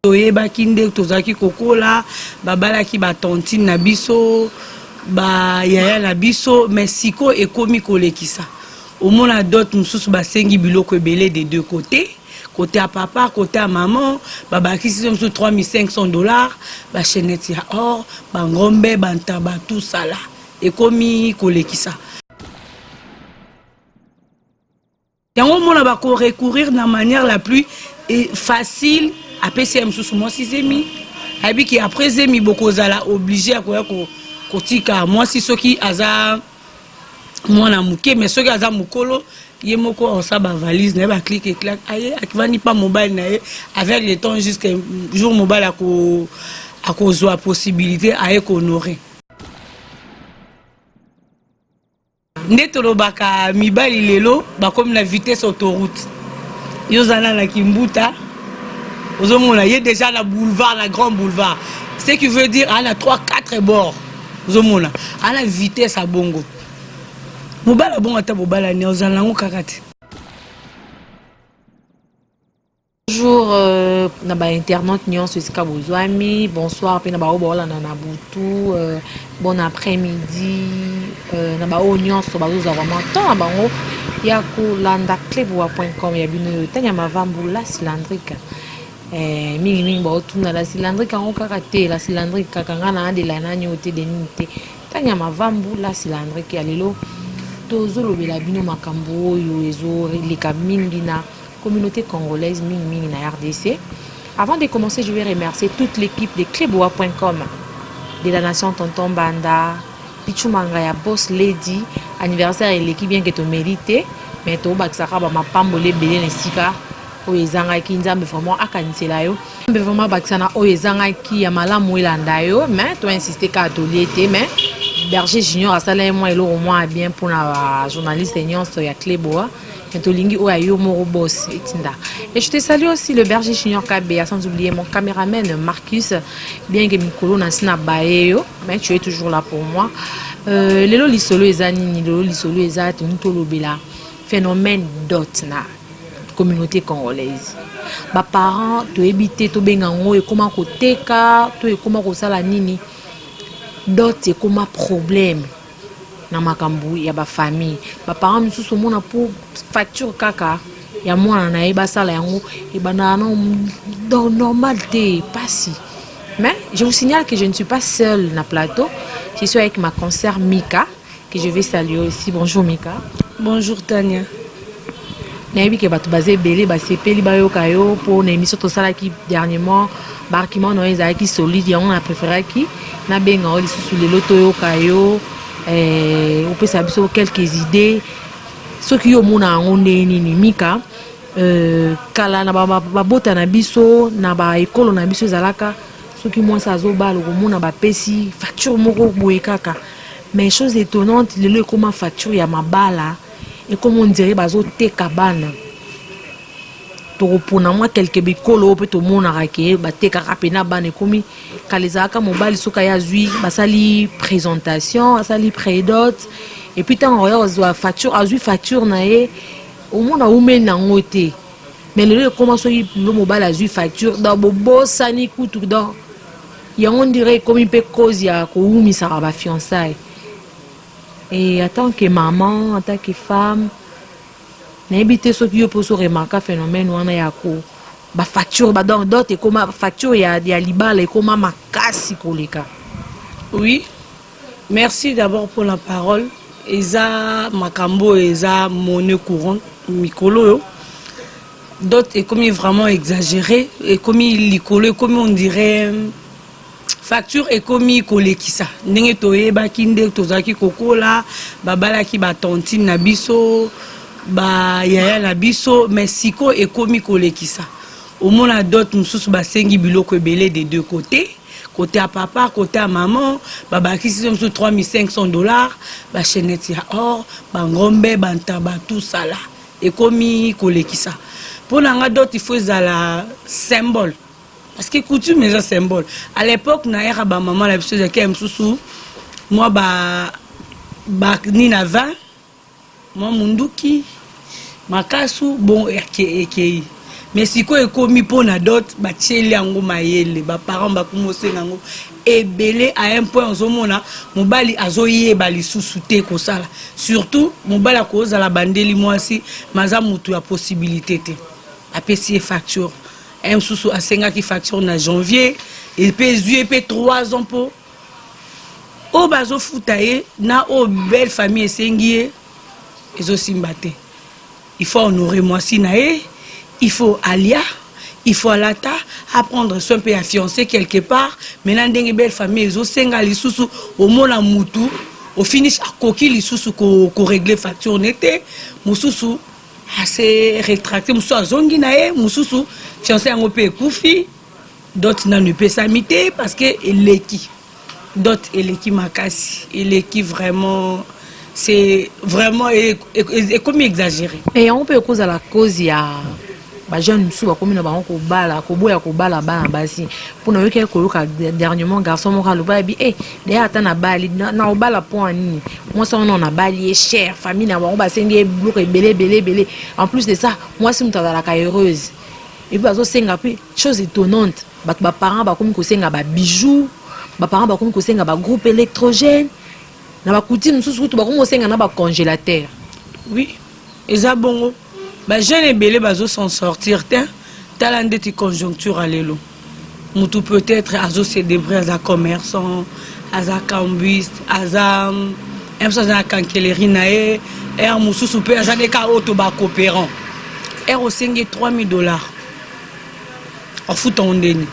toyeba kinde tozaki kokola babala ki ba tontine na biso ba yaya na biso mais siko ekomi kolekisa au mona dot mususu basengi biloko ebele des deux côtés côté à papa côté à maman babaki si sur $3500 ba chenette ya or ba ngombe bantaba tout ça là ekomi kolekisa yango mona ba ko recourir na manière la plus facile à PCM sous moi 6,5 habiki après zemi bokozala obligé à quoi kotika moi si soki aza mwana muke mais soki aza mukolo yemoko osa ba valise na ba clic et clac aye akivani pas mobile na avec le temps jusqu'à jour mobile à cause de la possibilité à honorer ndetolo baka mibali lelo ba comme la vitesse autoroute yozana na kimbuta ozomona y est déjà la boulevard la grand boulevard ce qui veut dire à la 3-4 bords ozomona à la vitesse à bongo mobala bongo ata mobala ne ozana ngo kakati. Bonjour, naba internaute nyon sika bozwami. Bonsoir pe naba obola na butu. Bon après-midi. Naba o nyon so bazoza vraiment temps bango ya ko landa cleboa.com ya bino tanya mavambula cylindrique. Mingi ba otuna la cylindrique ngo kakate la cylindrique kakanga na de la nani ote de nite. Tanya mavambula cylindrique ya lelo tozolo bela bino makambo yo ezo leka mingi na communauté congolaise Ming na RDC. Avant de commencer, je vais remercier toute l'équipe de cleboa.com, de la nation Tonton Banda, Pichumanga ya Boss Lady, anniversaire et l'équipe bien que tu mérites, mais tu baksaka ba mapambole belé nesika o ezanga ki nzambe vraiment akanisela yo. Mbe vraiment baksana o ezanga ki ya malamu elanda yo, mais tu insister ka atoliete mais Berger Junior a salé moi et l'eau au moins bien pour la journaliste nyonso ya Cleboa. Et je te salue aussi le Berger Junior KB, sans oublier mon caméraman Marcus, bien que Mikolo n'a pas baéo, mais tu es toujours là pour moi. Lelo lisolo ezani, lelo lisolo ezati, nous bela phénomène dot na communauté congolaise. Ba parents to ebité to bengango et comment ko teka, to et comment ko sala nini. Dot et comment problème. Na makambu ya ba famille ba parents misusu mona pour facture kaka ya mwana na eba sala yango e bana non normal te passi mais je vous signale que je ne suis pas seule na plateau, je suis avec ma consoeur Mika que je vais saluer aussi. Bonjour Mika. Bonjour Tania. Nayebi ke batu bazé belé ba sepeli ba yo kayo pour na émission to sala ki dernièrement barkiment no ezaki solide ya on a préféré ki na benga oli sous le loto yo kayo. On peut savoir quelques idées ce qui au monde a on est ni Mika kala na ba bota na biso na ba école na biso zalaka ce qui moi ça zo balo ko mona ba pesi facture moko boye kaka mais chose étonnante le comment facture ya mabala et comme on dirait bazo teka bana to pona moi quelques bikolo peut to mona rake ba teka rapena bana komi kalizaka mobile soka ya zui basali présentation basali prédot et puis tant on facture azui facture na e au monde a oumen na ngote mais le comment so le mobile azui facture dans bobo sani kutu dans ya on dirait comme il peut cause ya ko umi ça ba fiançailles et en tant que maman en tant que femme n'habiter ce qui peut se remarquer phénomène wana ya ko ba facture ba donc d'autres comme facture ya libala et comme makasi koleka. Oui, merci d'abord pour la parole. Eza makambo eza monnaie courante mikolo d'autres et comme vraiment exagéré et comme likolo comme on dirait facture et comme kolekisa ndenge toyeba kinde tozaki kokola babala ki ba tontine na biso ba yaya na biso mais siko et comme kolekisa au mona dot mususu basengi biloko ebele des deux côtés côté à papa côté à maman babaki si sur $3500 ba chenette ya or ba ngombe bantaba tout ça là et comme kolekisa pour nanga dot il faut la symbole parce que coutume est un symbole à l'époque na era ba maman la biso de kem susu moi ba ni na 20 moi munduki makasu bon eke mais si quoi ekomi pona dot ba tieli yango mayele ba parents ba kumosenga ngo ebele à un point ozomona mobali azoyeba lisusu te kosala surtout mobali akoza la bandeli mwasi maza mutu ya possibilité te apesi facture un susu asenga ki facture na janvier et puis 3 ans pour o bazo futaye na o belle famille esengie ezosimba te il faut honorer mwasi na ye il faut alia il faut alata apprendre soin pe à fiancer quelque part maintenant ndenge belle famille ezosenga lisusu au mona mutu au finish akoki lisusu ko régler facture nete mususu assez rétracté mususu azongi na ye mususu fiancé yango pe ekufi d'autres na ne peut s'amiter parce que eleki d'autres eleki makasi eleki vraiment c'est vraiment comme exagéré et on peut cause à la cause ya ba jeune sous comme na bango ko bala ko boya ko bala bana basi pour na yoke ko yoka dernièrement garçon mo kalo ba bi de ata na bali na obala point ni moi ça on a bali cher famille na bango ba sengi bloqué belé en plus de ça moi si muta la heureuse et puis bazo senga pe chose étonnante ba parents ba comme ko senga ba bijoux ba parents ba comme ko senga ba groupe électrogène na ba coutume sous ba comme senga na ba congélateur oui eza bongo ba jeune belé bazo s'en sortir talent de conjoncture à l'élo mutu peut-être azo se débrouiller à commerçant à cambiste à na kankeleri na e mususu pe aza de ka auto ba coopérant au sengi $3000 en foutant ndeni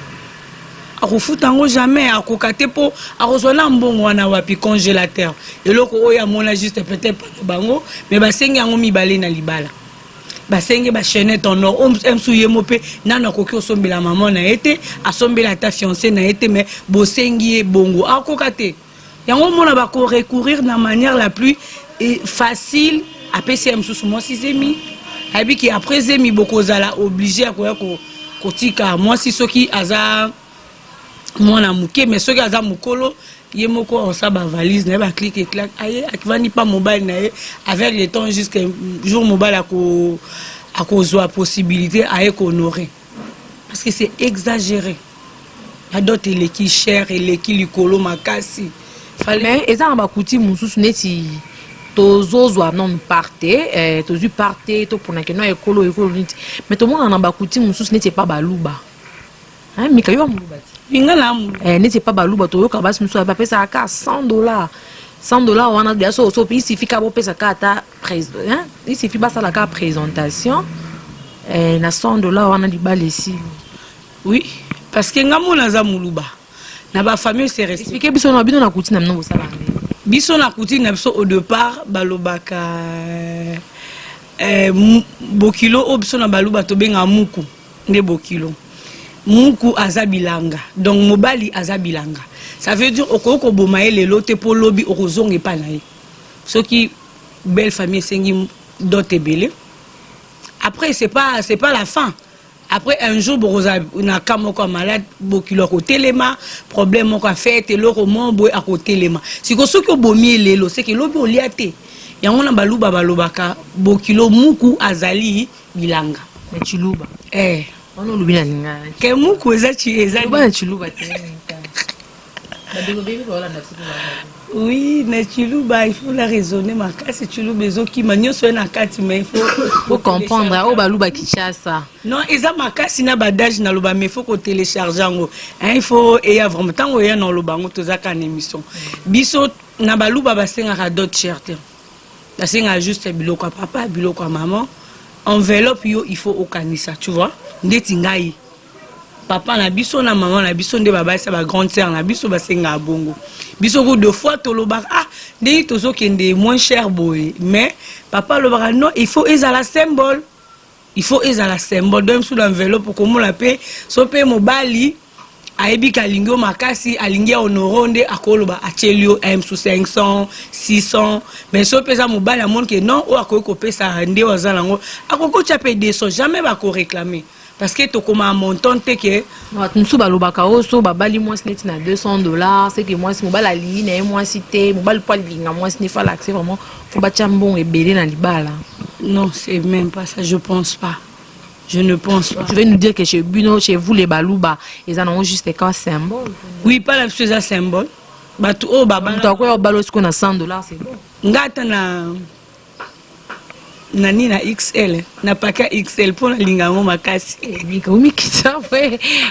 akofutango jamais akokate po akozona mbongo wana wapi congélateur eloko oya mona juste peut-être bango mais basengi yango mibale na libala basengi ba chaînette en or emsuye mope nana koki osombela maman na été asombela ta fiancée na été mais bosengi bongo akokate yango mona ba ko recourir na manière la plus facile à PCM sous moi 6,5 habiki après zemi bokozala obligé akoya ko tika moi si soki aza mwana muke mais soki aza mukolo ye moko osa ba valise na ba clic et clac aye akivani pas mobile na ye avec le temps jusqu'à jour mobile à cause la possibilité à honorer parce que c'est exagéré a d'autres les qui cher et les qui likolo makasi mais eza ba kuti mususu neti tozozwa non parte tozu parte to pona ke no ekolo niti mais to mona na ba kuti mususu neti pas baluba hein mikayo muluba n'était pas balouba to yoka basi muso ba pesa ka $100 wana dia so il suffit ka bo pesa ka ta hein il suffit ba ça la ka présentation na $100 wana di balesi oui parce que ngamona za muluba na ba famille c'est resté expliquer biso na bino na kuti na mno bosala biso na kuti na biso au départ balobaka bokilo o biso na baluba to benga muku nde bokilo muku azabilanga donc mobali azabilanga ça veut dire okoko bomaye lelo te po lobi okozonge pa na ye soki belle famille sengi dote belé après c'est pas la fin après un jour boza na kamoko malade bokilo ko telema problème ko fait eloko mombo a ko telema siko soki obomi lelo c'est que lobi oliate yango na baluba balobaka bokilo muku azali bilanga mais chiluba on a oublié la que muku eza ba chiluba te oui na chiluba il faut la raisonner makasi chiluba ezoki manyoso na kati mais il faut comprendre o baluba Kinshasa non eza makasi na badage na loba mais il faut ko télécharger ngo il faut et ya vraiment tango ya na lobango tozaka na émission biso na baluba basenga d'autres cherté basenga juste biloko papa biloko maman enveloppe yo il faut okanisa tu vois ndeti ngai papa na biso na maman na biso nde baba sa ba grande sœur na biso basenga bongo biso ko deux fois to lobaka ndeti tozo kende moins cher boy mais papa lobaka non il faut ezala symbole donc sous l'enveloppe pour comment la paix so pe mobali ayebi kalingo makasi alingia honoronde akoloba achelio m sous 500 600 mais so pesa mobali a monde que non ou akoko pesa nde wazala ngo akoko chape deso jamais ba ko réclamer parce que to comme un montant te que musu balobaka oso babali moi net na $200 c'est que moi si mobali alingi na moi cité mobali poil linga moi ce n'est pas l'accès vraiment faut ba chambon et belé na libala non c'est même pas ça je pense pas Je ne pense pas. Tu veux nous dire que chez Bino, chez vous, les Balouba, ils en ont juste des cas symboles? Oui, pas la chose à symbole. Batu oh baba. Tu as quoi au balo qu'on a 100 $, c'est bon. Ngata na nani na XL, na paka XL pour la lingango makasi.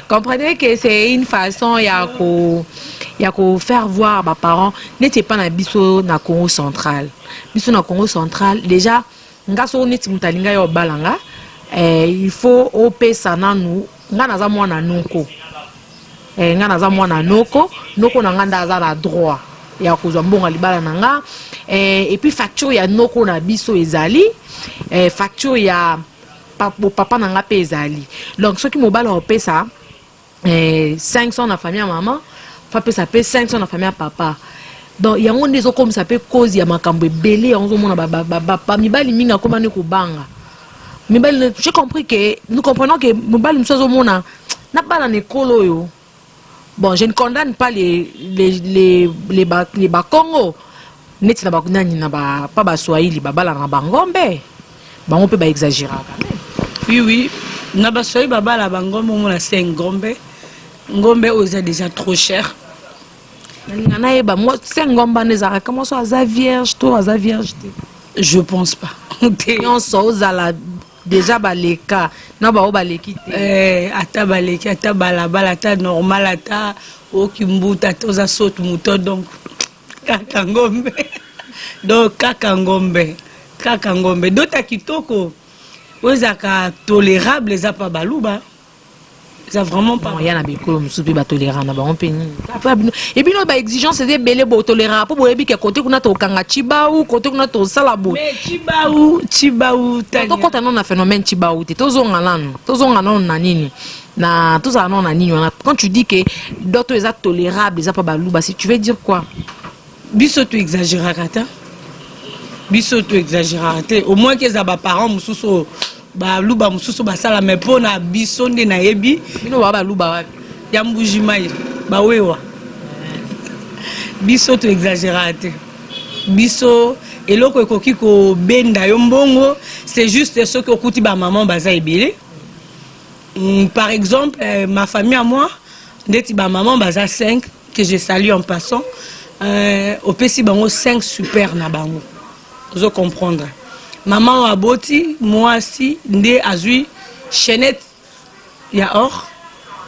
Comprenez que c'est une façon il y a qu'au faire voir mes parents n'était pas na biso na Congo central. Biso na Congo central déjà ngaso neti mutalinga yo balanga il faut opesa na nous nga naza mwana noko. Nga naza mwana noko na nganda aza na droit ya kozwa mbonga libala nanga et puis facture ya noko na biso ezali facture ya papa nanga pe ezali donc ceux qui mobile opesa 500 na famille ya maman fa pesa pe 500 na famille ya papa donc yango ndezo comme ça peut cause ya makambo ebele yango mona ba mibali minga koma ne kubanga mibali. J'ai compris que nous comprenons que mibali msozo mona na bala ne kolo yo. Bon, je ne condamne pas les Bakongo. Neti na bakunani na ba pas ba Swahili babala na bangombe. Ba on peut pas exagérer quand même. Oui oui, na ba Swahili babala bangombe mona c'est ngombe. Ngombe osa déjà trop cher. Ngana eba moi c'est ngomba nezara comment ça za vierge toi za vierge. Je pense pas. On s'ose à la déjà baleka na ba obaleki ata baleki ata balabala ata normal ata okimbuta toza sotu muto donc kaka ngombe donc kaka ngombe dota kitoko ozaka tolérable za pa baluba ça vraiment pas ya na bikolo musupi ba tolérant na ba on peni et puis no ba exigence c'est belé bo tolérant pour boyebi ke côté kuna to kanga chibau côté kuna to sala bo mais chibau to kota non na phénomène chibau te tozonga non na nini na tozala non na nini quand tu dis que d'autres est tolérable za pa baluba si tu veux dire quoi biso tu exagérer kata biso tu exagérer au moins que za ba parents mususu ba luba mususu basala mais pona biso nde na yebi bino ba luba wapi ya mbujimai ba wewa biso to exagérer biso eloko ekoki ko benda yo mbongo c'est juste ce que okuti ba maman baza ebele. Par exemple ma famille à moi ndeti ba maman baza 5 que je salue en passant au pesi bango 5 super na bango vous comprendre. Maman aboti moi aussi ndé azui chaînette ya or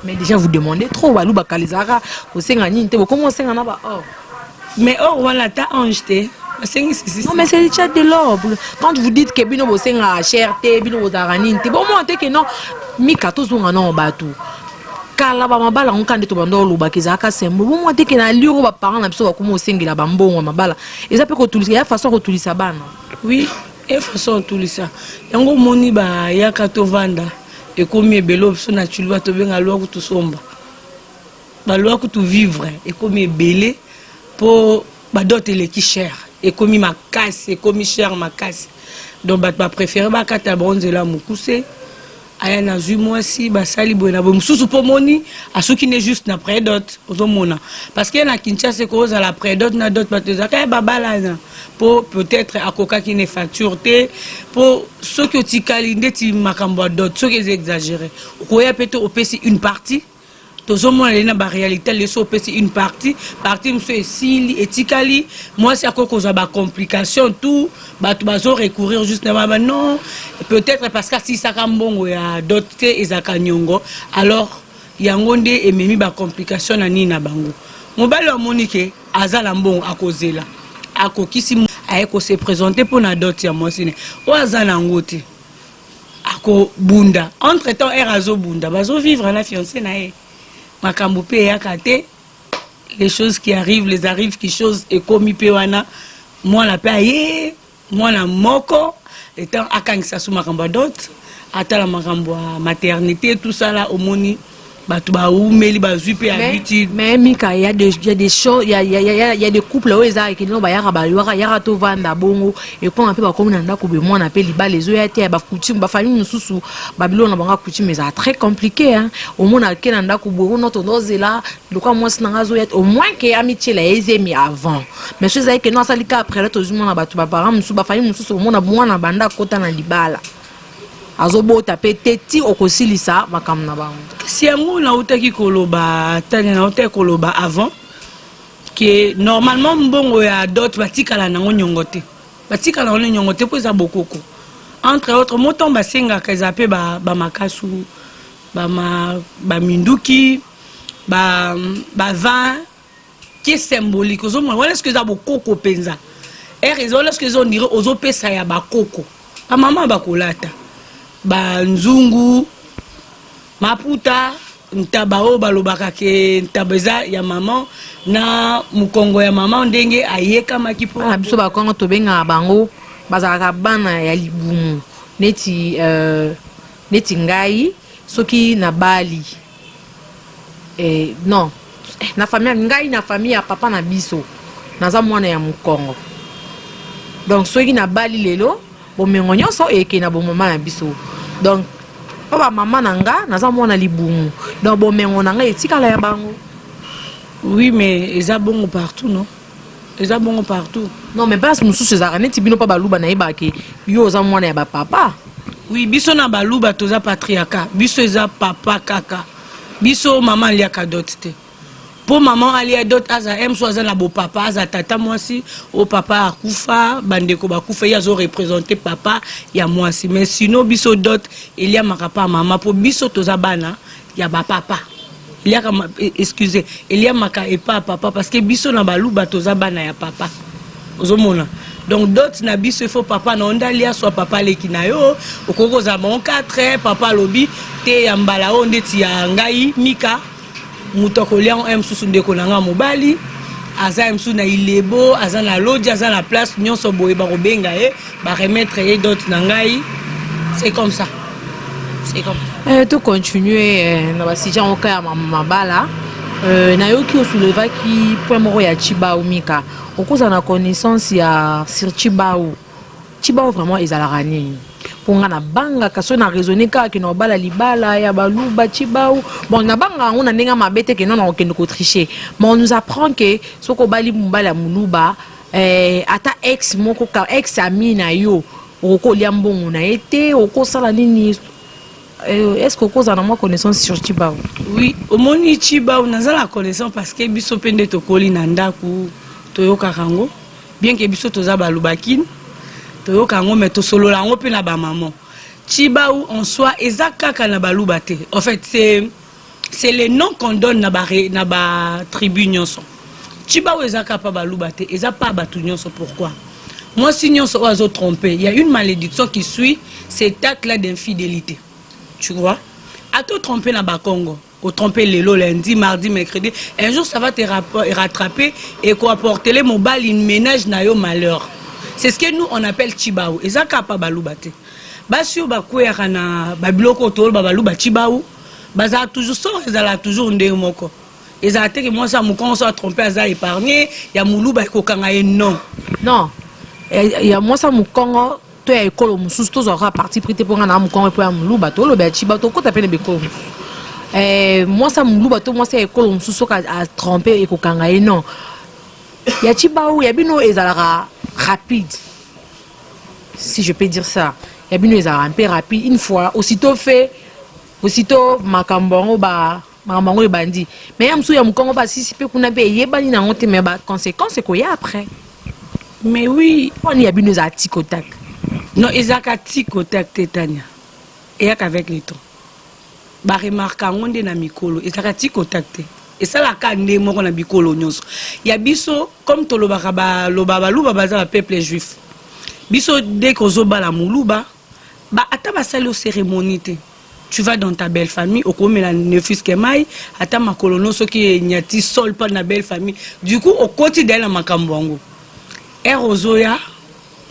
mais déjà vous demandez trop walu bakalizara au senga nini te comment senga na ba or mais or wala ta angeté non mais c'est déjà de l'or quand vous dites que bino bo senga cherté bino bo taranine te bon moi te que non mi 14 nga non batu kala ba mabala on kande to bando lo bakizaka sembo bon moi te que na liro ba parents na biso ba komo sengela ba mbongo mabala eza pe ko tulisa ya façon ko tulisa bana oui. Et façon tout ça yango moni ba yaka to vanda et comme ebelo so naturel ba to benga loi ku to somba ba loi ku to vivre et comme ebele pour ba dote les qui cher et comme ma casse et comme cher ma casse donc ba préférer ba kata bronze la mukuse aya na zu moi si ba sali bona bo mususu po moni asuki ne juste na prédot ozomona parce que na Kinshasa ko za la prédot na dot ba te zaka ba balana pour peut-être à coca qui ne facture pour ceux qui otikali ndeti makambo dot ceux qui exagéré koya peut-être opesi une partie tozomona na ba réalité les opesi une partie monsieur sili etikali moi c'est à quoi cause ba complication tout ba tu bazo recourir justement non peut-être parce que si ça kambongo ya doté ezaka nyongo alors yango nde ememi ba complication na nini na bango mobali wa monike azala mbongo akozela akokisi ayeko se présenter pour na dot ya mwasine oazana ngote ako bunda entre temps erazo bunda bazo vivre na fiancé na ye makambo pe yakate les choses qui arrivent qui choses et comme pe wana moi la paye moi la moko étant akangisa sous makambo dot atala makambo maternité tout ça là au moni batu ba umeli ba zupe habitude mais Mika il y a des choses il y a des couples où ils a qui no ba yara to vanda bongo et quand on peut ba comme nanda ko be moi na pe liba les oya te ba coutume ba famille mususu babilo na banga coutume mais ça très compliqué hein au moins na nanda ko bo no to nozela le quoi moi na ngazo au moins que amitié la ezemi avant mais ceux que non ça lika après là to zuma na batu ba parents mususu ba famille mususu au moins na banda kota na libala azobota pe teti okosilisa makambo na bango. Si yango na utaki koloba tani na utaki koloba avant que normalement mbongo ya dot batikala nango nyongote batikala nango nyongote po eza bokoko entre autres moton basenga kaza pe ba makasu ba minduki ba vin qui est symbolique aux hommes voilà ce que ça bokoko penza et raison là ce que on dirait aux opesa ya bakoko ba mama bakolata ba nzungu maputa ntabao balobaka ke ntabeza ya maman na mukongo ya maman ndenge ayeka makipo biso ba kongo to benga bango bazaka bana ya libumu neti ngai soki na bali non na famille ngai na famille ya papa na biso naza mwana ya mukongo donc soki na bali lelo bomengo nyonso eke na bomama na biso donc papa maman nanga naza mwana libumu donc bomengo nanga etikala ya bango. Oui mais eza bongo partout non eza bongo partout non mais place mususu ezaka neti bino pa baluba na yeba ke yo oza mwana ya ba papa. Oui biso na baluba toza patriarcat biso eza papa kaka biso maman liaka dot te pour maman alia dot aza so aza na bo papa aza tata mwasi o papa akufa bandeko bakufa ya zo représenter papa ya mwasi mais sinon biso dot elia makapa mama pour biso toza bana ya ba papa elia excusez elia maka et pas papa parce que biso na baluba toza bana ya papa ozomona donc dot na biso il faut papa na onda lia soit papa leki na yo okoko za mon 4 papa lobi te ya mbala o ndeti ya ngai mika mutoko lia on msusu ndeko nanga mobali aza msu na ilebo aza na lodi aza na place nyonso boye ba robenga ba remettre et dot na ngai c'est comme ça tout continuer na basija oka ya mabala na yoki osuleva ki point moko ya Chibao mika okoza na connaissance ya sur Chibao vraiment ezalaka nini ponga na banga kaso na raisonner ka ke no bala libala ya baluba Chibao bon na banga on a ndenga mabete ke non na okende ko tricher mais on nous apprend que soko bali mbala muluba ata ex moko ka ex ami na yo oko liambongo na été oko sala nini. Est-ce que vous avez une connaissance sur Chibao? Oui, au moni Chibao, nous avons la connaissance parce que biso pende to koli nanda ku toyo karango. Bien que biso toza balubakin, toyo karango mais to solo la ngo pe na ba maman. Chibao en soi ezaka kana balubate. En fait, c'est le nom qu'on donne na ba tribu nyonso. Chibao ezaka pa balubate, ezaka pa batu nyonso pourquoi? Moi si nyonso ozo tromper, il y a une malédiction qui suit cet acte là d'infidélité. Tu vois, à te tromper dans le Congo, ou tromper les lots lundi, mardi, mercredi, un jour ça va te rattraper et quoi apporter les mobiles, une ménage n'a yo malheur. C'est ce que nous on appelle Chibao. Et ça capable balubate. Basio bakouya kana babiloko tol babalu ba Chibao. Baza toujours ça, ils ala toujours ndé moko. Ils a été que moi ça mon con soit trompé à épargné, ya moulou ba kokanga non. Non. Il y a moi ça mon Congo to ya ekolo mususu tozwaka parti prité pour ngana mukongo po ya muluba to loba Chibao ko tapene bekolo moi ça muluba to moi ça ekolo mususu ka a tromper et kokanga non ya Chibao ya bino ezalaka rapide si je peux dire ça ya bino ezalaka un peu rapide une fois aussitôt fait aussitôt makambongo ba mamango ebandi mais ya musu ya mukongo ba si pe kuna be yebani na ngote mais ba conséquences ko ya après mais oui on y a bino za tikotak. Non, ils ont qu'à ticoter Tania. Et avec les temps. Bah remarquant on est na mikolo. Ils ont qu'à ticoter. Et ça la canne mo na mikolo nyonso. Ya biso comme to loba baza peuple juif. Biso dès qu'on zoba la muluba, ba ata ba salo cérémonie. Tu vas dans ta belle famille, au comme la nefis kemai, ata makolono so ki nyati sol pas na belle famille. Du coup au quotidien la makambwango. Erozoya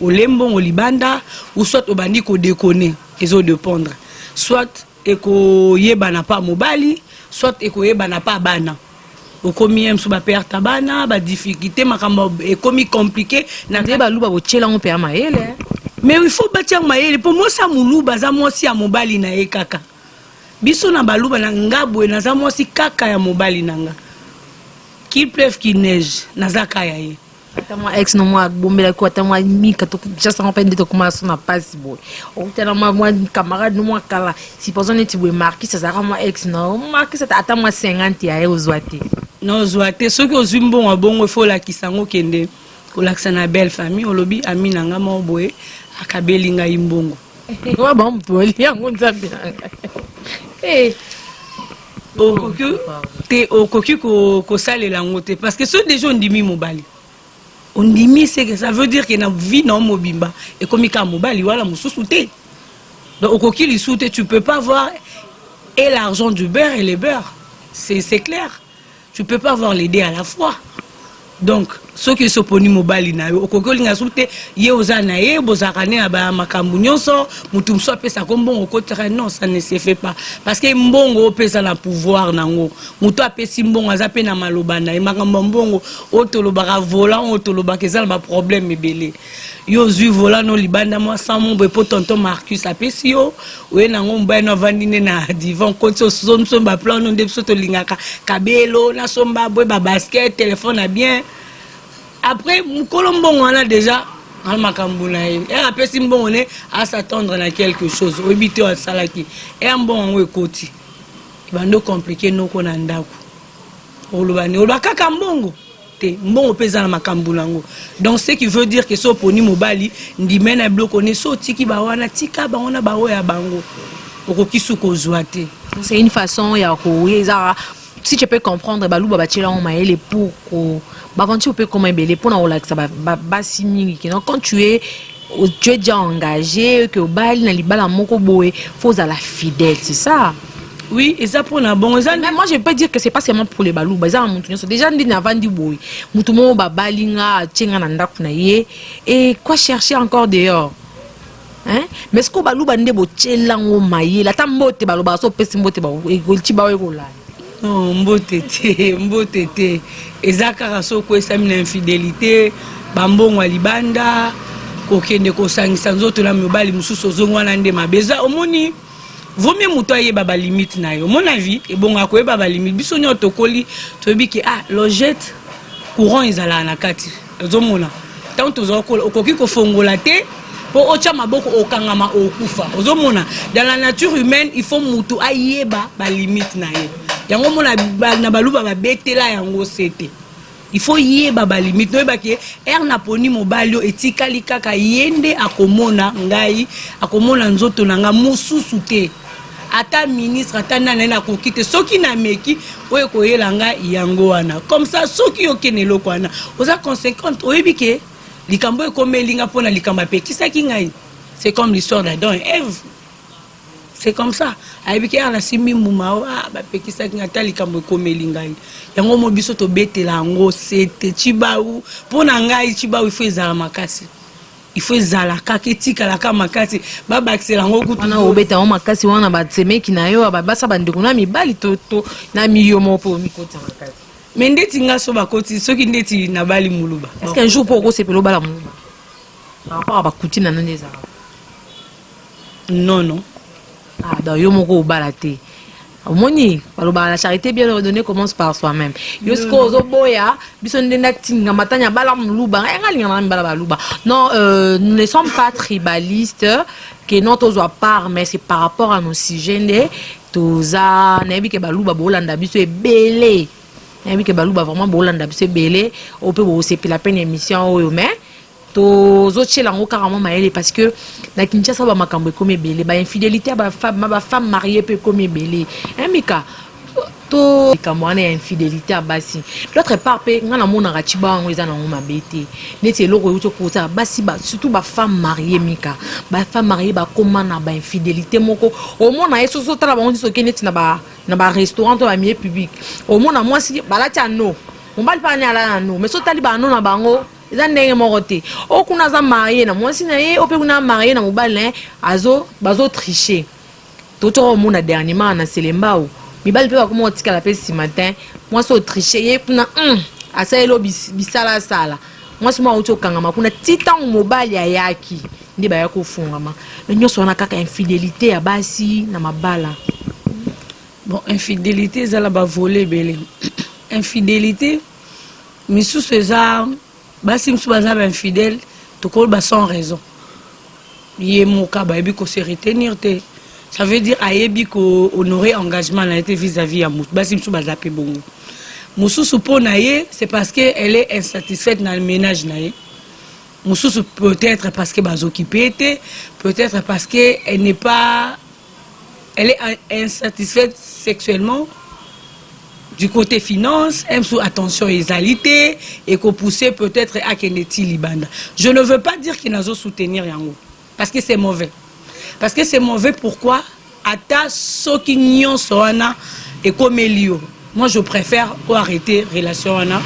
au lembo au libanda ou soit au bandi ko déconner ils ont de pondre soit eko yeba na pas mobali soit eko yeba na pas bana au komi em sou ba perte bana ba difficulté makamba e komi compliqué na ba luba bo tchela on père maele mais il faut bâtir maele pour moi ça muluba za moi si ya mobali na e kaka biso na baluba na ngabwe na za moi si kaka ya mobali nanga qu'il pleuve qu'il neige na za kaya ye Ata moi ex no moi bombela ko ata moi mika to just en peine de to commencer na passe boy. O tena moi camarade no moi kala si personne ne tu marquer ça sera moi ex no marquer ça ata moi 50 ya ozwate. Non ozwate ceux qui ozwi mbongo bongo faut la kisango kende ko laksa na belle famille olobi amina nga mo boye akabelinga imbongo. Wa bon to li yango nzambe. Eh au cocu ko salela ngote parce que ceux déjà on dimi mobali. On dit c'est que ça veut dire que na vie non mobimba et comme ka mobali wala mususuté. Donc au coquille li soute tu peux pas avoir et l'argent du beurre et le beurre. C'est clair. Tu peux pas avoir les deux à la fois. Donc ceux qui sont poni mobali na yo au coquille nga soute ye ozana ye bozakane aba makambu nyonso mutu mso pesa kombongo kotera non ça ne se fait pas parce que mbongo pesa na pouvoir nango mutu apesi mbongo azape na maloba na makambo mbongo otolobaka volant otolobaka ezala ba problème ebele yo zui volant no libanda moi sans mon beau tonton Marcus apesi yo we nango mba no vandine na divan koto somso ba plan no de soto lingaka kabelo na somba boy ba basket téléphone a bien. Après, Colombon, on a déjà un macamboula. Et après, si on est à s'attendre à quelque chose, au habité au salaki, et un bon on est côté. Il va nous compliquer nos konandaku. Au lobani, au bakakambongo. Bon au paysan macamboulango. Donc, ce qui veut dire que ce poni mobali, ndi mena bloc on est sorti qui bawana tika bawana baoya bango. Au kisuko zoate. C'est une façon ya ko si tu peux comprendre balou babachela on maele pour quand tu peux comment belé pour na ça ba simi quand tu es déjà engagé que bal na libala moko boé faut à la fidèle c'est ça. Oui, et ça pour na bon mais moi je peux dire que c'est pas seulement pour les balou baza mutu so déjà ndi na vandi boy mutu mo babalinga tchenga na ndaku na ye et quoi chercher encore dehors. Hein? Mais ce que balou bande bo tchelango maye la tambote balou ba so pesi mbote ba e golchi ba we gola. Non, mbotete. Ezakara soko esami na infidélité, bambongo libanda, kokende kosangisa nzoto na mobali mususu ozongo wana nde mabeza. Omoni, vaut mieux muto aye baba limite na yo. Mon avis, et bon akoye baba limite. Biso nyo tokoli, toyebi ke logette courant ezala na kati. Ozomona. Tant tozokola okoki kofongola te. Pour ocha maboko okangama okufa. Ozomona. Dans la nature humaine, il faut muto ayeba ba limite na ye. Yango mona na baluba ba betela yango sete. Il faut yeba ba limite no ba ke na poni mobali etikali kaka yende akomona ngai akomona nzoto nanga mususu te. Ata ministre ata nana na kokite soki na meki oye koyela nga yango wana. Comme ça soki okene loko wana. Oza conséquente oyebi ke likambo ekomelinga pona likamba pekisa ki ngai. C'est comme l'histoire d'Adam et Ève. C'est comme ça. Ayebi na simi muma ba pekisa ki ngata likambo ekomelinga. Yango mo biso to betela ngo sete chibaou pona ngai chibaou il faut ezala makasi. Il faut ezala kaketika la makasi ba baxela ngo kutu na obeta o makasi wana ba tsemeki na yo ba basa bandeko na mibali to na miyomo po mikota makasi. Mais ndeti nga so bakoti soki ndeti na bali muluba. Est-ce qu'un jour pour se pelo bala muluba? Par rapport à bakuti na ndeza. Non. Ah, dans yo moko balate. Omoni, baloba la charité bien ordonnée commence par soi-même. Yo sko zo boya, biso ndenda tinga matanya bala muluba, engalinga na bala baluba. Non, nous ne sommes pas tribalistes que notre ozo part mais c'est par rapport à nos sujets toza nebi ke baluba bolanda biso e belé. Nebi ke baluba vraiment bolanda biso e belé, on peut aussi la peine émission oyo mais tozo tchelango carrément maele parce que na Kinshasa ba makambo comme belé ba infidélité ba femme mariée peut comme belé hein mika to kamwana infidélité basi l'autre part pe ngana mona rachiba ngo eza na ngoma bete neti eloko yuto kota basi ba surtout ba femme mariée mika ba femme mariée ba komana ba infidélité moko au mona yeso sota la bango soki neti na ba restaurant to ba milieu public au mona moi si balati ano on bal pa ni ala no mais sota li ba no na bango eza ndenge moko te okuna za marié na mwasi na ye ope kuna marié na mobali azo bazo tricher toto mona dernièrement na selembao mibali pe bakoma otikala pe si matin mwasi o tricher ye kuna asaelo bisala sala mwasi mwa uti okangama kuna titango mobali ayaki nde baya kofungama le nyonso wana kaka infidélité ya basi na mabala. Bon, infidélité ezala ba voler belé infidélité misusu eza basi msu baza infidèle tokol ba sans raison yé moka ba yebi ko se retenir te ça veut dire ayebi ko honorer engagement na été vis-à-vis ya mutu basi msu baza pe bongo mususu po na ye c'est parce que elle est insatisfaite dans le ménage na ye mususu peut-être parce que bazoccupé était peut-être parce que elle est insatisfaite sexuellement du côté finance, aime sous attention et égalité et qu'on poussait peut-être à Keneti Libanda. Je ne veux pas dire qu'il n'a pas soutenir Yango parce que c'est mauvais. Parce que c'est mauvais pourquoi ata sokinyon soana et comme Elio. Moi je préfère arrêter relation ana.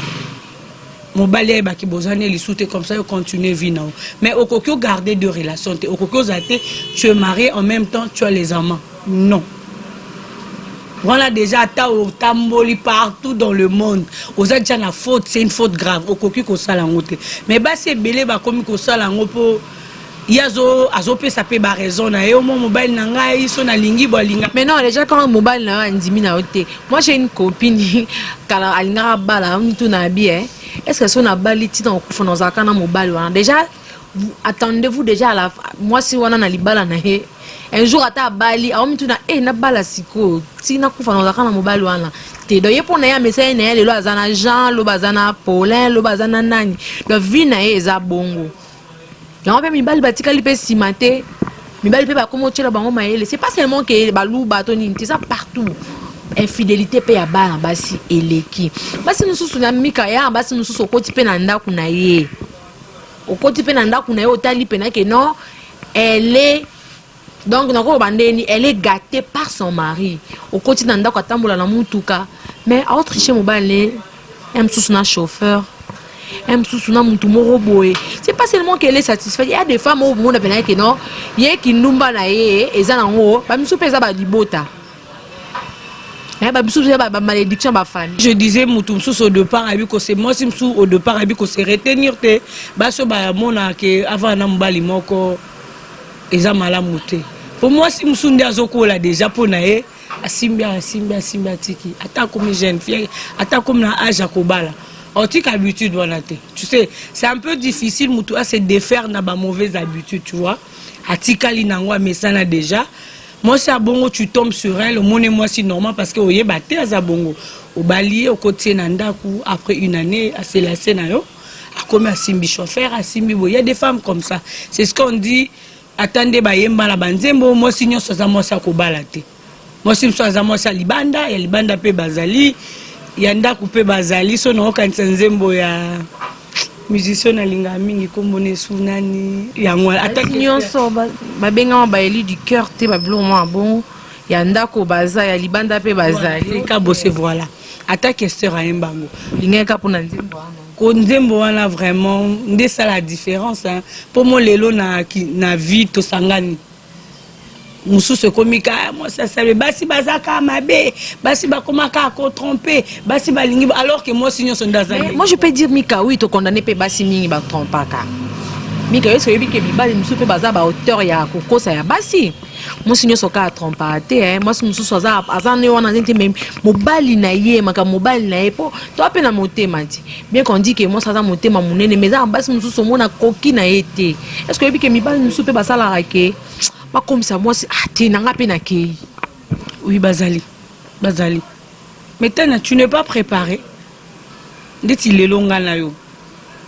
Mon balai ba ki bozane li soute comme ça et continuer vivre. Mais au kokyo garder deux relations, au kokyo zate tu es marié en même temps tu as les amants. Non. Voilà déjà au tamboli partout dans le monde. Aux déjà la faute, c'est une faute grave. Au cocu ko sala ngote. Mais bah c'est belé ba comme ko sala ngopo. Yazo azope ça peut ba raison na yo mon mobile na ngai so na lingi bo linga. Mais non déjà quand mobile na ndimi na ote. Moi j'ai une copine kala alinga bala mtu na bien. Est-ce que son a bali ti dans kufa dans akana mobile wana. Déjà attendez-vous déjà à la moi si wana na libala na he. Un jour à Bali, on me dit na bala siko, si na kufa na kana mobile wana. Te do yepo na ya message na le lo azana Jean, lo bazana Paulin, lo bazana nani. Le vie na eza bongo. Ya on pe mi bali batika li pe simate. Mi bali pe ba komo tshela bango maele. C'est pas seulement que balu batoni, c'est ça partout. Infidélité pe ya bana basi eleki. Basi nususu na mika ya basi nususu okoti pe na ndaku na ye. Okoti pe na ndaku na ye otali pe na ke non, elle est donc elle est gâtée par son mari. Au quotidien d'Anda Katambola la Mutuka. Mais à autre chez Mobile, elle sous un chauffeur, elle sous un moutoumoro boé. C'est pas seulement qu'elle est satisfaite. Il y a des femmes au monde qui non, il y a qui n'umba na ye, et ça en haut, pas me soupesa ba dibota. Malédiction ma famille. Je disais Moutoumsous au départ à que c'est moi simsou au départ à que c'est retenir te baso ba mona que avant na mbali moko eza malamuté. Pour moi, si Moussoundi Azoko là déjà pour naé, Asimbia tiki, atta comme jeune fille, atta comme na âge à Kobala. On tique habitude tu sais, c'est un peu difficile Moutou à se défaire na ba mauvaise habitude, tu vois. Atika linangwa mais ça na déjà. Moi c'est à bongo tu tombes sur elle, mon et moi c'est normal parce que oye baté à bongo. Au balier au côté nandaku après une année à se lasser na yo, à comme Asimbi chauffeur, Asimbi il y a des femmes comme ça. C'est ce qu'on dit. Attendez ba yemba la banzembo moi sinyo soza moi sa ko balate moi sim soza moi sa libanda ya libanda pe bazali yanda couper bazali so no kanisa nzembo ya musicien na linga mingi kombone sunani ya ngwa attaque nyonso ba benga ba eli du cœur te ba blongo bon yanda ko baza ya libanda pe bazali ka bosser voilà attaque esteur a embango linga ka pona nzembo Konzembo wana vraiment ndé ça la différence hein pour moi lelo na vie to sangani mususu komika moi ça basi bazaka mabe basi bakomaka ko tromper basi balingi alors que moi sinon son dazali moi je peux dire Mika oui to condamné pe basi mingi ba trompaka Mika est-ce que yebike bibali mususu pe baza ba auteur ya kokosa ya basi moi sinon soka trompa te hein moi mususu azane wana nte même mobali na ye maka mobali na ye po to apena motema ti bien qu'on dit que moi ça za motema munene mais za basi mususu mona koki na ye te est-ce que yebike mibali mususu pe basala rake pas comme ça moi te nanga pe na ke oui bazali maintenant tu n'es pas préparé ndeti lelonga na yo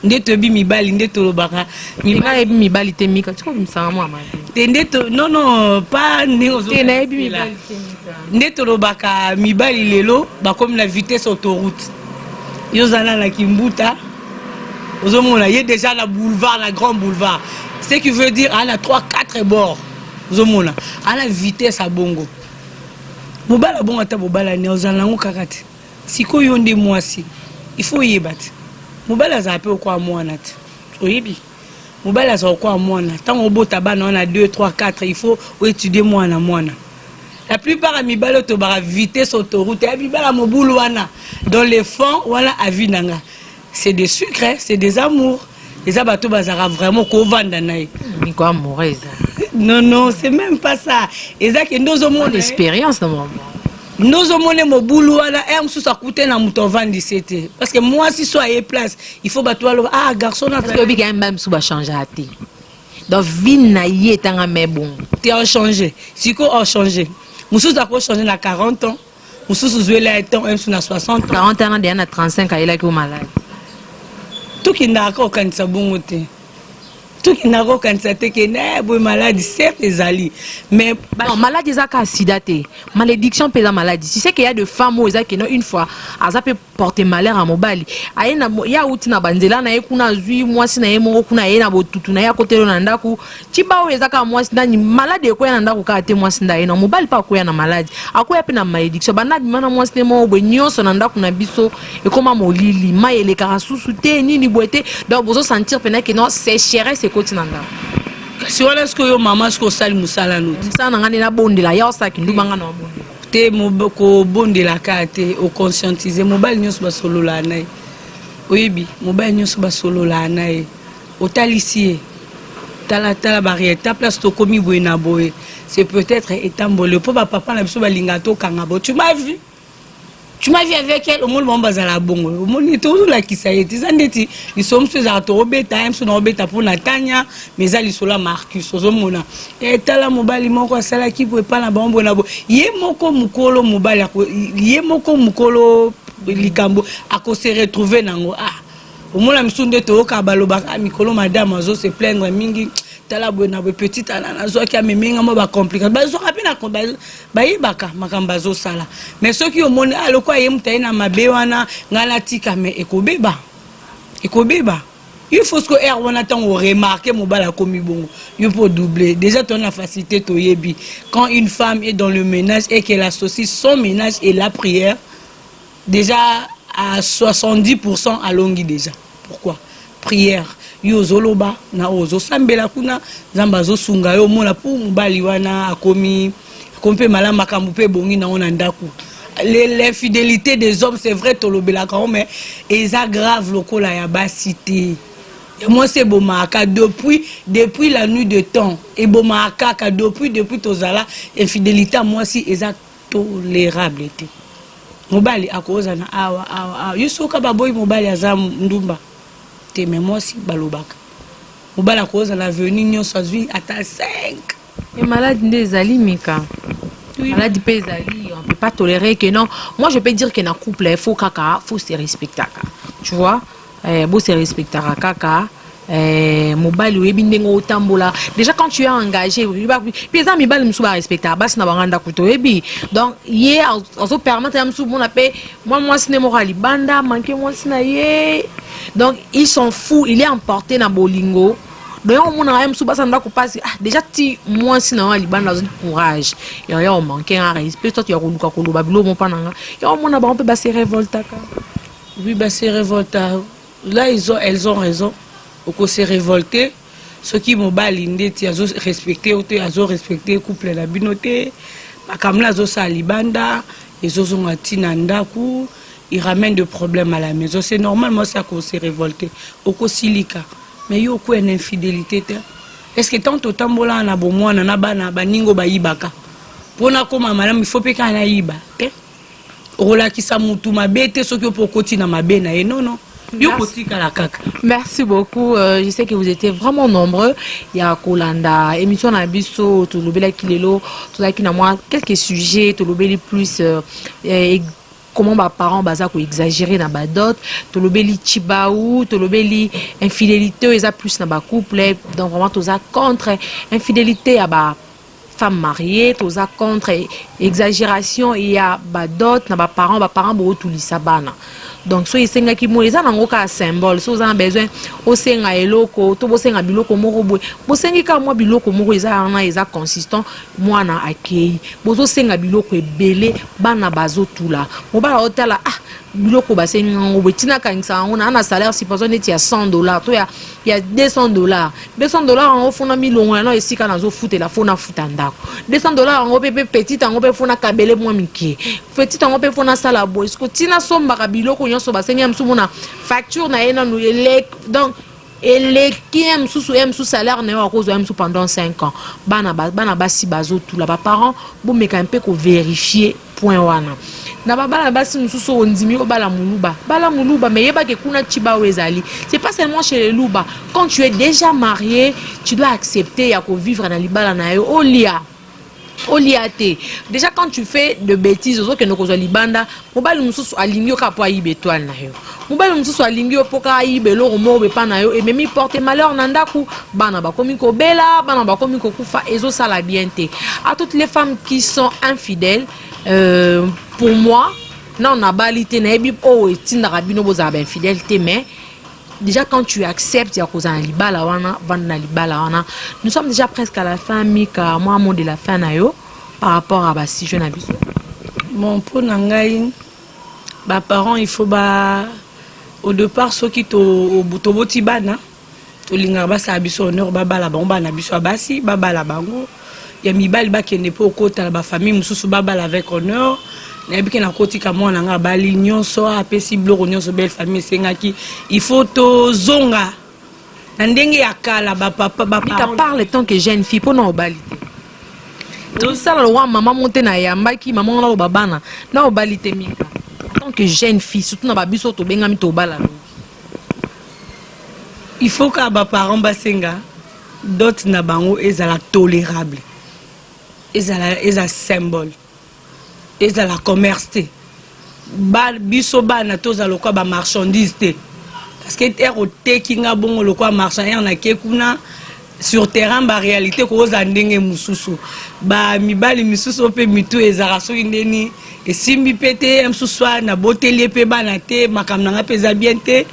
ndeto bi mibali ndeto lobaka mibali te Mika tu comme ça moi ndeto non pas néozo ndeto lobaka mibali lelo ba comme la vitesse autoroute yozana na kimbuta ozomona y déjà la boulevard la grand boulevard ce qui veut dire à la 3-4 bords ozomona à la vitesse à bongo mobala bongo ata mobala ne ozana ngo kakati siko yonde mwasi il faut yebati mobala za pe kwa mwana te oyebi mobala za kwa mwana tant obota bana on a 2 3 4 il faut étudier mwana la plupart à mibalo to bara vitesse autoroute ya bibala mobulu wana dans les fonds voilà avinanga c'est des sucres c'est des amours les abato bazara vraiment ko vanda nae ni quoi amoureuse non c'est même pas ça ezaki ndozo mon expérience non Nous avons mon boulot à la M sous sa coûté na mouton vendissete. Parce que moi si soit à place, il faut battre ah garçon na. Parce que même sous va changer à ti. Donc vie na y est en mais bon. Tu as changé. Si quoi a changé. Moussous a quoi changé na 40 ans. Moussous joué là étant M sous na 60 ans. 40 ans derrière na 35 il a qui malade. Tout qui n'a pas quand ça bon côté. Tout qui n'a pas quand ça te que né bon maladie certes les alliés mais non maladie ça ka sida te malédiction pesa maladie si c'est qu'il y a de femmes où ça qui non une fois ça peut porter malheur à mobali ayena ya uti na banzela na ekuna zui mwasi na yemo kuna yena botutu na ya kotelo na ndaku chiba où ça ka mwasi ndani maladie ko ya ndaku ka te mwasi ndai na mobali pa ko ya na maladie akoya pe na malédiction bana bimana mwasi te mo bonyoso na ndaku na biso e koma molili mayele karasusu te ni boete donc vous sentir pena que non c'est cher c'est kotinanda si wala ce que yo maman ce que sali musala l'autre ça na ngani na bondela ya osaki ndubanga na bondela te moboko bondela kate o conscientiser mobile nyos ba solo la nai oyebi mobile nyos ba solo la nai o talisie tala barrière ta place to komi boena boye c'est peut-être étant le papa papa na biso ba lingato kangabo tu m'as vu avec elle au monde bon bazala bongo au monde tout la qui ça est zandeti ils sont ceux à robeta même son robeta pour Natania mais ali sola Marcus ozomona et tala mobali moko sala qui pouvait pas na bombo na bo ye moko mukolo mobali ye moko mukolo likambo ako se retrouver nango au monde la misunde to ka baloba mikolo madame azo se plaindre mingi tala bona bo petite anana zo ki amemenga mo ba compliqué ba zo rapina ko ba yibaka makamba zo sala mais ceux qui au monde aloko yemta ina mabe wana ngala tika mais ekobeba il faut que er wana tant on remarquer mo bala komi bongo il faut doubler déjà ton la facilité to yebi quand une femme est dans le ménage et qu'elle associe son ménage et la prière déjà à 70% à longi déjà pourquoi prière yo zoloba na ozo sambela kuna zamba zo sunga yo mona pour mobali wana akomi kompe mala makambu pe bongi na ona ndaku l'infidélité des hommes c'est vrai tolobela quand mais eza grave lokola ya basité et moi c'est bomaka depuis la nuit de temps et bomaka ka depuis tozala infidélité moi si eza tolérable était mobali akoza na awa yusoka baboy mobali azam ndumba te mais moi si balobaka mobala cause la venue nyonso azwi ata 5 et malade des alimika malade des ali on peut pas tolérer que non moi je peux dire que dans couple il faut se respecter tu vois beau se respecter kaka mobile webi ndengo otambola déjà quand tu es engagé puis ça mibali musu ba respecter bas na banganda kuto webi donc hier on permettre à musu mon appel moi cinéma libanda manquer moi sinaye donc ils sont fous il est emporté na bolingo donc on a même sous ça passer déjà ti moi sinon libanda courage il y a on manquer un respect toi tu as koluka koloba bilo mon pananga il y a on peut se révolter oui bah se révolter là elles ont raison au se révolter ceux qui mobali ndeti azo respecter ou azo respecter couple la binoté makamla azo sa libanda ezo zonga tina ndaku il ramène de problèmes à la maison c'est normal moi ça qu'on se révolter au silika mais yo ko une infidélité est-ce que tant tambola na bomwana na bana baningo bayibaka pona koma malamu il faut pe kana yiba rola ki sa mutu mabete soki pour kotina mabena et non merci beaucoup je sais que vous étiez vraiment nombreux il y a Kolanda émission na biso to lobela kilelo to la kina moi quelques sujets to lobeli plus comment ba parents baza ko exagérer na ba dot to lobeli chibaou to lobeli infidélité eza plus na ba couple donc vraiment to za contre infidélité à ba femme mariée to za contre exagération il y a ba dot na ba parents bo to lisabana donc so isenga ki mo eza nango ka symbole so za besoin o senga eloko to bo senga biloko moko boy bo sengi ka mo biloko moko eza consistant mwana akei bo so senga biloko ebele bana bazo tula mo ba otala biloko ba senga ngo betina kangisa ngo na salaire si personne est à $100 to ya $200 $200 en fona milongo na esika na zo futa la fona futa ndako $200 ngo pepe petit ngo pe fona kabele mo miki petit ngo pe fona sala boy sko tina somba ka biloko nyonso basengi msumuna facture na yena no donc et qui aime sous salaire ne va cause sous pendant 5 ans bana basi bazo tout là parents bon mais quand même peut vérifier point wana na babala basi mususu ondimi o bala muluba mais yeba ke kuna chiba wezali c'est pas seulement chez les luba quand tu es déjà marié tu dois accepter ya ko vivre na libala na yo Oliate. Déjà quand tu fais de bêtises aux autres que nous libanda, mobile mususu alingio ka po ayibe toile na yo. Mobile mususu alingio po ka ayibe lo mo be pa na yo et même porte malheur nandaku bana ba komi ko bela, bana ba komi ko kufa ezo sala bienté. À toutes les femmes qui sont infidèles pour moi non na balité na ebi o etinda rabino boza ba infidélité mais déjà quand tu acceptes ya koza na libala wana vanda na libala wana nous sommes déjà presque à la fin mika moi mot de la fin na yo par rapport à ba si jeune abiso mon pour nangai ba parents il faut ba au départ ceux qui to boti bana to linga ba sa biso honneur ba bala ba na biso basi ba bala bango ya mibali ba kende po kota ba famille mususu ba bala avec honneur na biki na kotika mwana nga bali nyonso apesi bloko nyonso belle famille sengaki il faut to zonga na ndenge ya kala ba papa ba parle tant que jeune fille pour no bali tout ça le roi maman monter na yambaki maman na babana na obalité mika tant que jeune fille surtout na babiso to benga mi to bala il faut que ba parents basenga dot na bango ezala tolérable ezala symbole ezala commerce te ba biso bana toza lokwa ba marchandise te parce que ero tekinga bongo lokwa marchand na kekuna sur terrain ba réalité ko za ndenge mususu ba mibali misusu pe mitu ezara so ndeni esimbi pete msusu na botelier pe bana te makamna nga peza bien te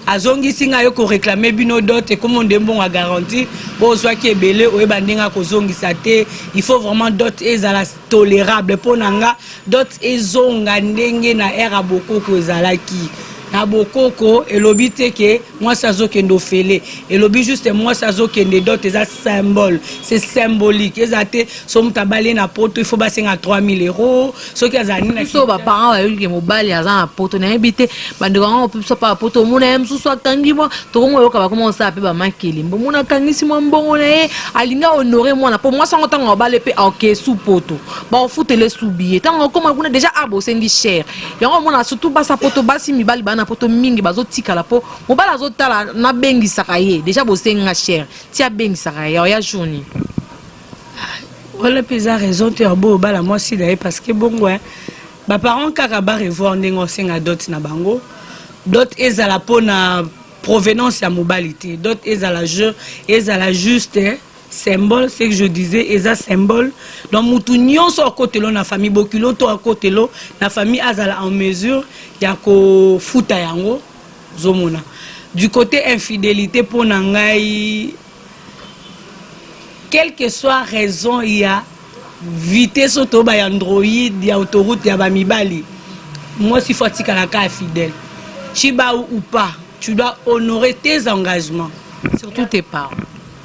azongi singa yo ko réclamer bino dot et comme on dembo a garantie bo soit ki ebele o bandinga ko zongi te il faut vraiment dot ezala tolérable pour nanga dot ezonga ndenge na era bokoko ezalaki na bokoko elobi te ke moi ça zo kendo fele elobi juste moi ça zo kende dot eza symbole c'est symbolique ezate so mutabale na poto il faut basenga 3000 euros so ki azani na so ba parents ba yuli ke mobali aza na poto na ebite bandeko ngo so pa poto muna msusu akangi mo to ngo yoka ba comment ça pe ba makeli mbo muna kangisi mo mbongo na alinga honorer moi na pour moi sango tango bale pe ok sous poto ba ofutele sous billet tango comme kuna déjà abo sengi cher yango mona surtout ba sa poto basi mibali na poto mingi bazo tika la po mobala zo tala na bengi sakaye déjà bosenga cher tia bengi sakaye ya journée wala pesa raison te abo bala moi si d'ailleurs parce que bon ouais ba parents kaka ba revoir ndengo senga dot na bango dot ezala po na provenance ya mobilité dot ezala jeu ezala juste symbole c'est que je disais eza symbole donc mutu nyonso a côté lo na famille bokilo to a côté lo na famille azala en mesure ya ko futa yango zomona du côté infidélité pour nangai quelle que soit raison il y a vitesse auto ba Android ya autoroute ya ba mibali moi si faut tika la ka fidèle chiba ou pas tu dois honorer tes engagements surtout tes parents.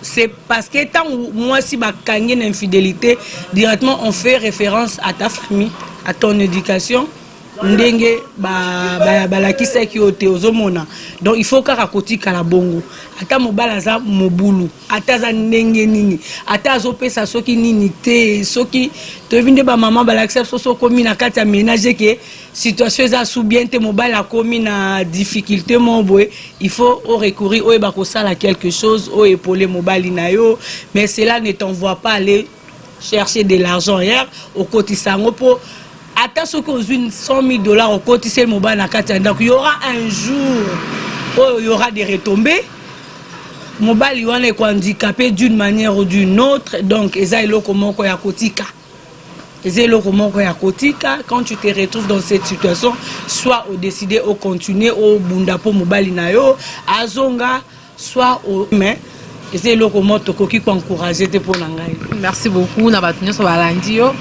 C'est parce que tant moi si ma kangé l'infidélité directement on fait référence à ta famille à ton éducation ndenge la kisa ki ote ozomona donc il faut kaka kotika la bongo ata mobala za mobulu ata za ndenge nini ata azopesa soki nini te soki to binde ba maman bala accept so komi na kati ya ménage ke situation za sous bien te mobala komi na difficulté moboé il faut recourir o ba ko sala quelque chose o épauler mobali na yo mais cela ne t'envoie pas aller chercher de l'argent hier au cotisango pour attends ce qu'on une $100,000 au côté c'est le mobile na kati donc il y aura un jour où il y aura des retombées mobile il est handicapé d'une manière ou d'une autre donc ezalo comment ko ya kotika ezalo comment ko ya kotika quand tu te retrouves dans cette situation soit au décider au continuer au bunda po mobile na yo azonga soit au mais ezalo comment to koki ko encourager te pour nangai. Merci beaucoup na batunyo so balandi yo.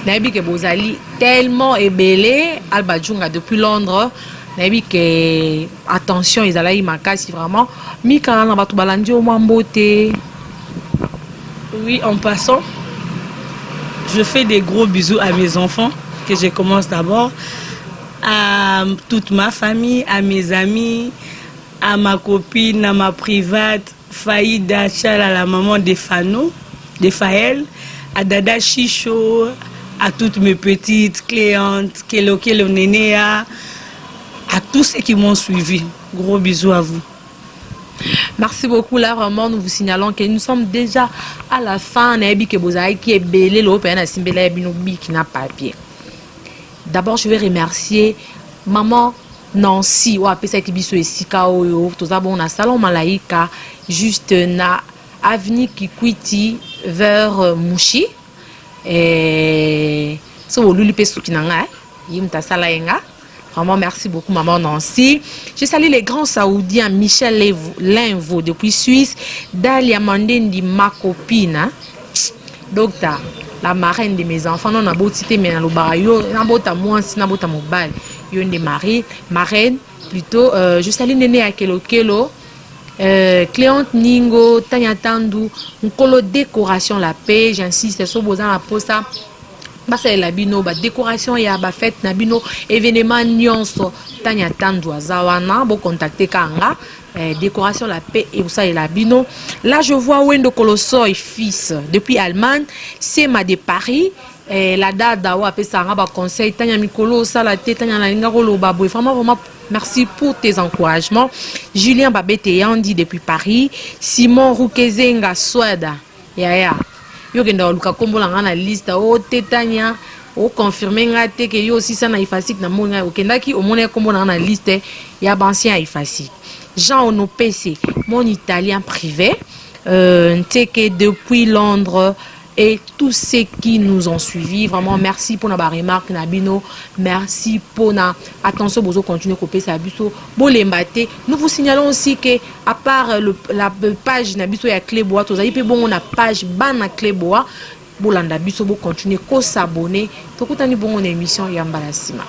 Nabi que Bozali tellement ébélé Alba Djunga depuis Londres nabi que attention ils allaient makasi vraiment Mika na batu balandi au mambote. Oui, en passant je fais des gros bisous à mes enfants que je commence d'abord à toute ma famille, à mes amis, à ma copine, à ma private Faïda Chala, la maman de Fano, de Faël, à Dada Chicho, à toutes mes petites clientes, Kelo Nénéa, à tous ceux qui m'ont suivi. Gros bisous à vous. Merci beaucoup. Là, vraiment, nous vous signalons que nous sommes déjà à la fin. Qui est belé, qui n'a papier. D'abord, je vais remercier maman Nancy. Ou appeler ça qui biso et sika oyo. Tout ça, bon, on a salon malaïka. Juste na avenue Kikwiti vers Mouchi. Et ça, on lui peut soutenir. Yimta salayenga. Vraiment, merci beaucoup, maman Nancy. Je salue les grands Saoudiens, Michel Linvo depuis Suisse, Dalia Mandendi, ma copine, docteur, la marraine de mes enfants. Non, on a beau citer, mais on a beau ta moi, on a beau ta mobile. Il y a une marraine, plutôt. Je salue Néné à Kelo, Cléante Ningo, Tanya Tandou, Nkolo décoration la paix. J'insiste sur besoin la poste. Basa la bino ba décoration ya ba fête na bino événement nyonso tanya tandwa zawana bo contacter kanga décoration la paix et ça la bino. Là je vois Wendo Colosso et fils depuis Allemagne, c'est ma de Paris. La date d'awa pesa nga ba conseil tanya mikolo ça la tête tanya na linga kolo ba boy vraiment merci pour tes encouragements. Julien Babete Yandi depuis Paris, Simon Rukezenga Sweda ya yo kenda luka kombo la na liste o tetanya o confirmer ngate que yo aussi ça na ifasik na monga o kenda ki o mona kombo na liste ya ancien ifasik. Jean Onopese, mon italien privé, que depuis Londres et tous ceux qui nous ont suivis, vraiment merci pour la remarque Nabino, merci pour la attention bozo continuer copier sa biso bolembate. Nous vous signalons aussi que à part la page Nabiso ya Clébois, tous aïe bon on a page ban Clébois, bolanda biso bo continuer ko s'abonner. Tokutani bon on émission Yambala Sima.